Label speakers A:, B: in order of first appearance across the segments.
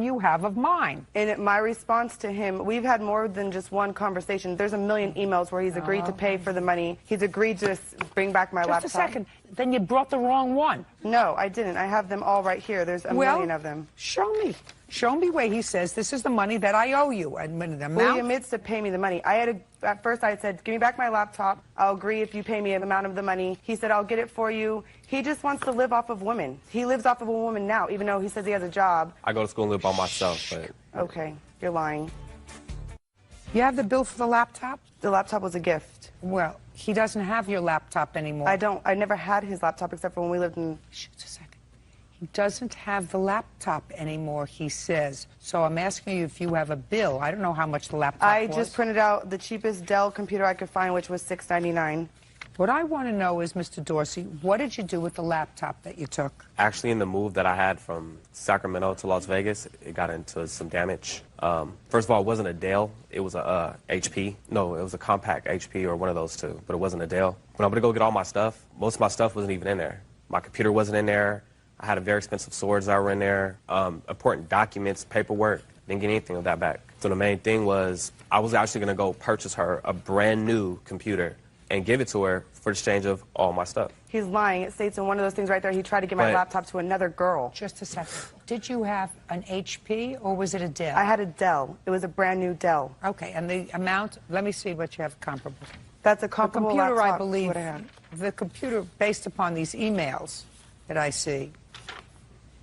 A: you have of mine.
B: And my response to him, we've had more than just one conversation. There's a million emails where he's agreed to pay for the money. He's agreed to bring back my laptop.
A: Just a second. Then you brought the wrong one.
B: No, I didn't. I have them all right here. There's a million of them.
A: Show me. Show me where he says this is the money that I owe you. And when the amount...
B: Well, he admits to pay me the money. At first I said, give me back my laptop. I'll agree if you pay me an amount of the money. He said, I'll get it for you. He just wants to live off of women. He lives off of a woman now, even though he says he has a job.
C: I go to school and live by myself, but...
B: Okay, you're lying.
A: You have the bill for the laptop?
B: The laptop was a gift.
A: Well, he doesn't have your laptop anymore.
B: I never had his laptop except for when we lived in...
A: Just a second. He doesn't have the laptop anymore, he says. So I'm asking you if you have a bill. I don't know how much the laptop was.
B: I just printed out the cheapest Dell computer I could find, which was $6.99.
A: What I want to know is, Mr. Dorsey, what did you do with the laptop that you took?
C: Actually, in the move that I had from Sacramento to Las Vegas, it got into some damage. First of all, it wasn't a Dell. It was a HP. No, it was a compact HP or one of those two, but it wasn't a Dell. When I went to go get all my stuff, most of my stuff wasn't even in there. My computer wasn't in there. I had a very expensive swords that were in there, important documents, paperwork. Didn't get anything of that back. So the main thing was I was actually going to go purchase her a brand new computer and give it to her for exchange of all my stuff.
B: He's lying. It states in one of those things right there, he tried to give my laptop to another girl.
A: Just a second. Did you have an HP or was it a Dell?
B: I had a Dell. It was a brand new Dell.
A: Okay, and the amount, let me see what you have comparable.
B: That's a comparable
A: laptop. The computer,
B: laptop,
A: I believe, the computer, based upon these emails that I see,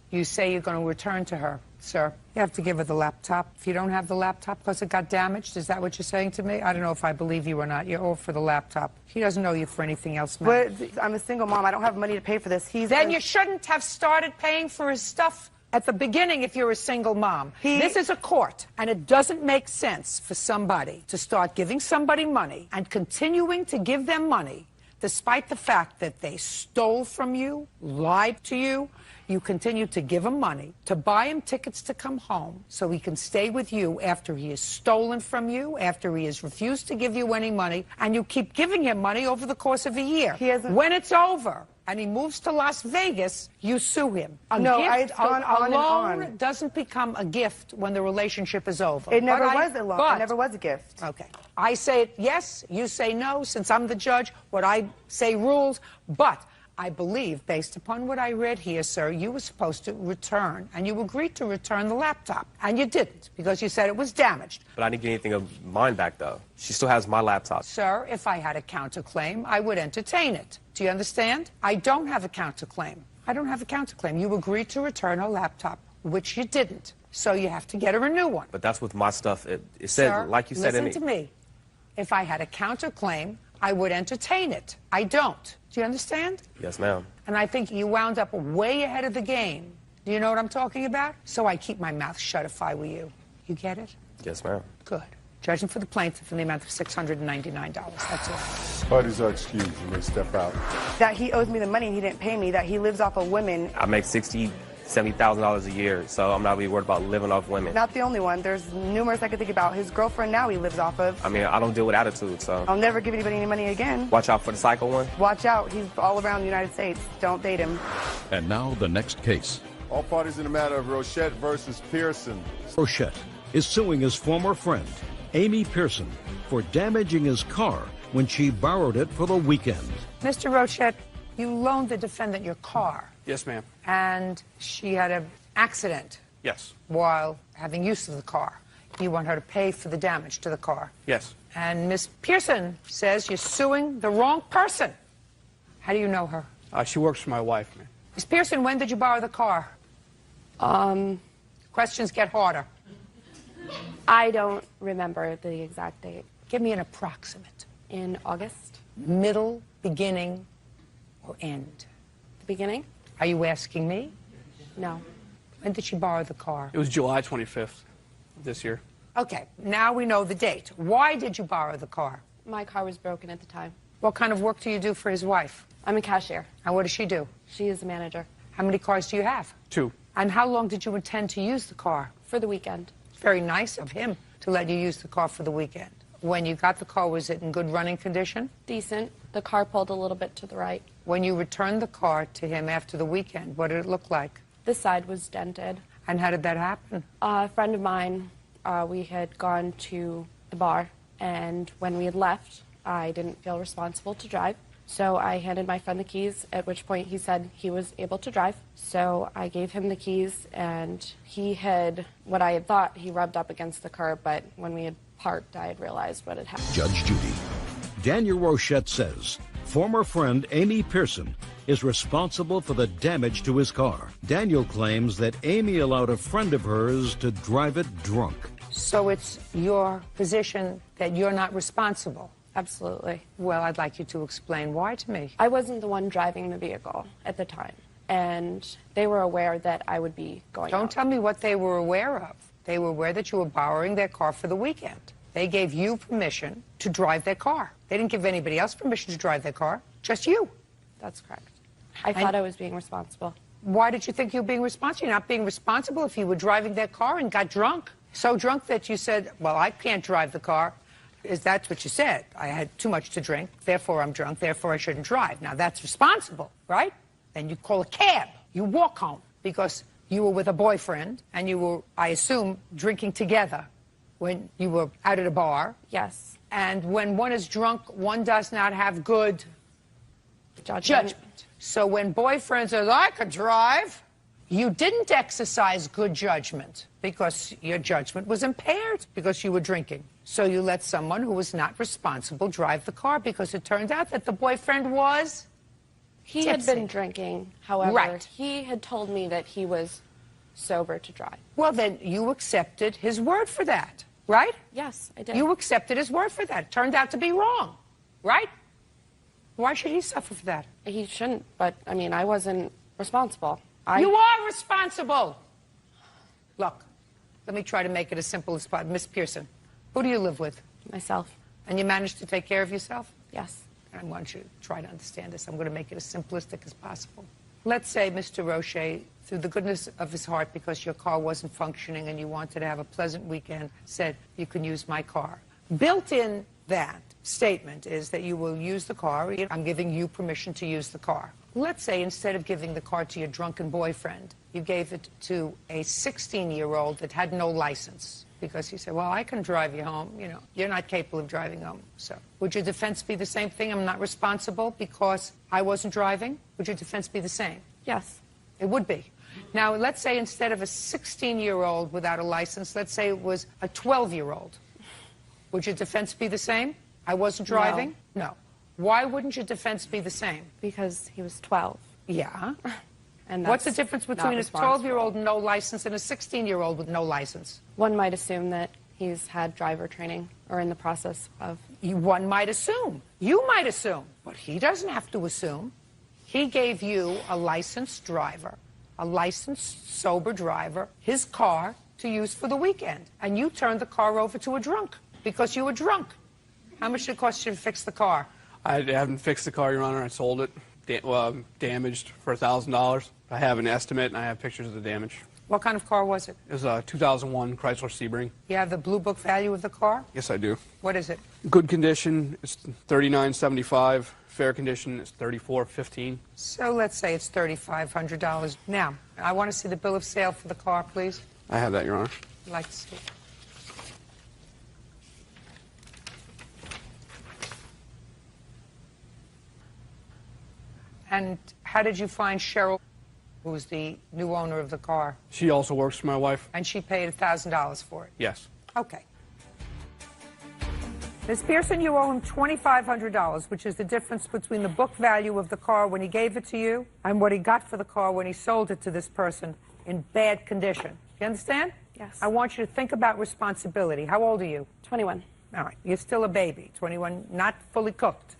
A: you say you're going to return to her, sir. You have to give her the laptop. If you don't have the laptop because it got damaged, is that what you're saying to me? I don't know if I believe you or not. You're all for the laptop. He doesn't know you for anything else, ma'am.
B: But I'm a single mom. I don't have money to pay for this.
A: Then you shouldn't have started paying for his stuff at the beginning if you're a single mom. This is a court, and it doesn't make sense for somebody to start giving somebody money and continuing to give them money despite the fact that they stole from you, lied to you. You continue to give him money, to buy him tickets to come home so he can stay with you after he has stolen from you, after he has refused to give you any money, and you keep giving him money over the course of a year. When it's over and he moves to Las Vegas, you sue him. A gift alone doesn't become a gift when the relationship is over.
B: It never was a loan. It never was a gift.
A: Okay. I say yes, you say no. Since I'm the judge, what I say rules, but I believe, based upon what I read here, sir, you were supposed to return, and you agreed to return the laptop. And you didn't, because you said it was damaged.
C: But I didn't get anything of mine back, though. She still has my laptop.
A: Sir, if I had a counterclaim, I would entertain it. Do you understand? I don't have a counterclaim. I don't have a counterclaim. You agreed to return her laptop, which you didn't. So you have to get her a new one.
C: But that's with my stuff. It said,
A: sir,
C: like you said in it.
A: Listen to me. If I had a counterclaim, I would entertain it. I don't. Do you understand?
C: Yes, ma'am.
A: And I think you wound up way ahead of the game. Do you know what I'm talking about? So I keep my mouth shut if I were you. You get it?
C: Yes, ma'am.
A: Good. Judging for the plaintiff in the amount of $699. That's all.
D: Parties are excused. You may step out.
B: That he owes me the money and he didn't pay me, that he lives off of women.
C: I make $70,000 a year, so I'm not really worried about living off women.
B: Not the only one. There's numerous I could think about. His girlfriend now he lives off of.
C: I mean, I don't deal with attitude, so.
B: I'll never give anybody any money again.
C: Watch out for the psycho one.
B: Watch out. He's all around the United States. Don't date him.
E: And now the next case.
D: All parties in the matter of Rochette versus Pearson.
E: Rochette is suing his former friend, Amy Pearson, for damaging his car when she borrowed it for the weekend.
A: Mr. Rochette, you loaned the defendant your car.
F: Yes, ma'am.
A: And she had an accident.
F: Yes.
A: While having use of the car. You want her to pay for the damage to the car.
F: Yes.
A: And Miss Pearson says you're suing the wrong person. How do you know her?
F: She works for my wife, ma'am.
A: Miss Pearson, when did you borrow the car? Questions get harder.
G: I don't remember the exact date.
A: Give me an approximate.
G: In August?
A: Middle, beginning, or end?
G: The beginning?
A: Are you asking me?
G: No.
A: When did she borrow the car?
F: It was July 25th of this year.
A: Okay, now we know the date. Why did you borrow the car?
G: My car was broken at the time.
A: What kind of work do you do for his wife?
G: I'm a cashier.
A: And what does she do?
G: She is a manager.
A: How many cars do you have?
F: 2.
A: And how long did you intend to use the car?
G: For the weekend.
A: It's very nice of him to let you use the car for the weekend. When you got the car, was it in good running condition?
G: Decent. The car pulled a little bit to the right.
A: When you returned the car to him after the weekend, what did it look like?
G: The side was dented.
A: And how did that happen?
G: A friend of mine, we had gone to the bar, and when we had left, I didn't feel responsible to drive. So I handed my friend the keys, at which point he said he was able to drive. So I gave him the keys, and he had, what I had thought, he rubbed up against the curb, but when we had parked, I had realized what had happened.
E: Judge Judy. Daniel Rochette says former friend Amy Pearson is responsible for the damage to his car. Daniel claims that Amy allowed a friend of hers to drive it drunk.
A: So it's your position that you're not responsible?
G: Absolutely.
A: Well, I'd like you to explain why to me.
G: I wasn't the one driving the vehicle at the time, and they were aware that I would be going
A: Don't
G: out.
A: tell me what they were aware of. They were aware that you were borrowing their car for the weekend. They gave you permission to drive their car. They didn't give anybody else permission to drive their car, just you.
G: That's correct. I thought I was being responsible.
A: Why did you think you were being responsible? You're not being responsible if you were driving their car and got drunk. So drunk that you said, well, I can't drive the car. That's what you said. I had too much to drink, therefore I'm drunk, therefore I shouldn't drive. Now that's responsible, right? Then you call a cab. You walk home because you were with a boyfriend and you were, I assume, drinking together when you were out at a bar.
G: Yes.
A: And when one is drunk, one does not have good judgment. So when boyfriend says, I could drive, you didn't exercise good judgment because your judgment was impaired because you were drinking. So you let someone who was not responsible drive the car because it turned out that the boyfriend was
G: He had
A: tipsy.
G: been drinking, however,
A: Right.
G: he had told me that he was sober to drive.
A: Well, then you accepted his word for that, right?
G: Yes, I did.
A: You accepted his word for that. Turned out to be wrong, right? Why should he suffer for that?
G: He shouldn't, but, I mean, I wasn't responsible.
A: You are responsible. Look, let me try to make it as simple as possible. Miss Pearson, who do you live with?
G: Myself.
A: And you managed to take care of yourself?
G: Yes.
A: I want you to try to understand this. I'm going to make it as simplistic as possible. Let's say Mr. Roche, through the goodness of his heart, because your car wasn't functioning and you wanted to have a pleasant weekend, said, you can use my car. Built in that statement is that you will use the car. I'm giving you permission to use the car. Let's say instead of giving the car to your drunken boyfriend, you gave it to a 16-year-old that had no license. Because he said, well, I can drive you home. You know, you're not capable of driving home. So would your defense be the same thing? I'm not responsible because I wasn't driving? Would your defense be the same?
G: Yes.
A: It would be. Now, let's say instead of a 16-year-old without a license, let's say it was a 12-year-old. Would your defense be the same? I wasn't driving? No. Why wouldn't your defense be the same?
G: Because he was 12.
A: Yeah.
G: And
A: What's the
G: that's
A: difference
G: not
A: between a
G: responsible.
A: 12-year-old with no license and a 16-year-old with no license?
G: One might assume that he's had driver training or in the process of.
A: One might assume. You might assume. But he doesn't have to assume. He gave you a licensed driver, a licensed sober driver, his car to use for the weekend. And you turned the car over to a drunk because you were drunk. How much did it cost you to fix the car?
F: I haven't fixed the car, Your Honor. I sold it, damaged for $1,000. I have an estimate, and I have pictures of the damage.
A: What kind of car was it?
F: It was a 2001 Chrysler Sebring.
A: You have the blue book value of the car?
F: Yes, I do.
A: What is it?
F: Good condition, it's $39.75. Fair condition, it's $34.15.
A: So let's say it's $3,500. Now, I want to see the bill of sale for the car, please.
F: I have that, Your Honor.
A: I'd like to see it. And how did you find Cheryl, who's the new owner of the car?
F: She also works for my wife.
A: And she paid $1,000 for it?
F: Yes.
A: Okay. Ms. Pearson, you owe him $2,500, which is the difference between the book value of the car when he gave it to you and what he got for the car when he sold it to this person in bad condition. You understand?
G: Yes.
A: I want you to think about responsibility. How old are you?
G: 21.
A: All right. You're still a baby, 21, not fully cooked.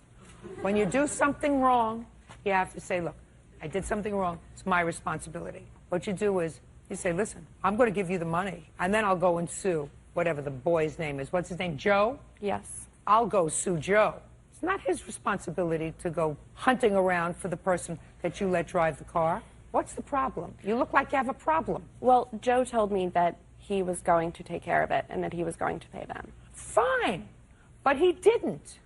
A: When you do something wrong, you have to say, look, I did something wrong. It's my responsibility. What you do is you say, listen, I'm going to give you the money, and then I'll go and sue whatever the boy's name is. What's his name? Joe?
G: Yes.
A: I'll go sue Joe. It's not his responsibility to go hunting around for the person that you let drive the car. What's the problem? You look like you have a problem.
G: Well, Joe told me that he was going to take care of it and that he was going to pay them.
A: Fine, but he didn't.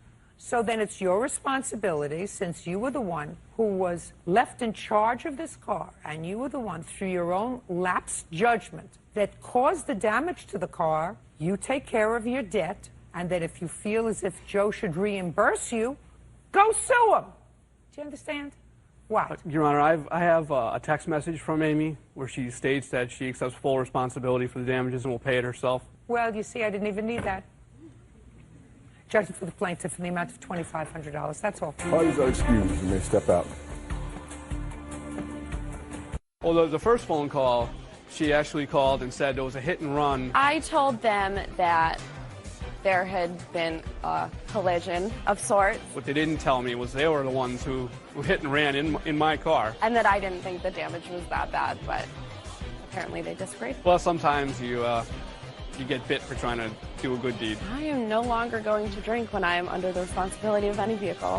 A: So then it's your responsibility, since you were the one who was left in charge of this car, and you were the one, through your own lapsed judgment, that caused the damage to the car. You take care of your debt, and that if you feel as if Joe should reimburse you, go sue him. Do you understand? What?
F: Your Honor, I have a text message from Amy where she states that she accepts full responsibility for the damages and will pay it herself.
A: Well, you see, I didn't even need that. Judgment for the plaintiff in the amount of $2,500. That's all.
D: Parties are excused. You may step out.
F: Well, the first phone call, she actually called and said there was a hit and run.
G: I told them that there had been a collision of sorts,
F: What they didn't tell me was they were the ones who hit and ran in my car.
G: and that I didn't think the damage was that bad, but apparently they disagreed.
F: Well, sometimes you get bit for trying to do a good deed.
G: I am no longer going to drink when I am under the responsibility of any vehicle.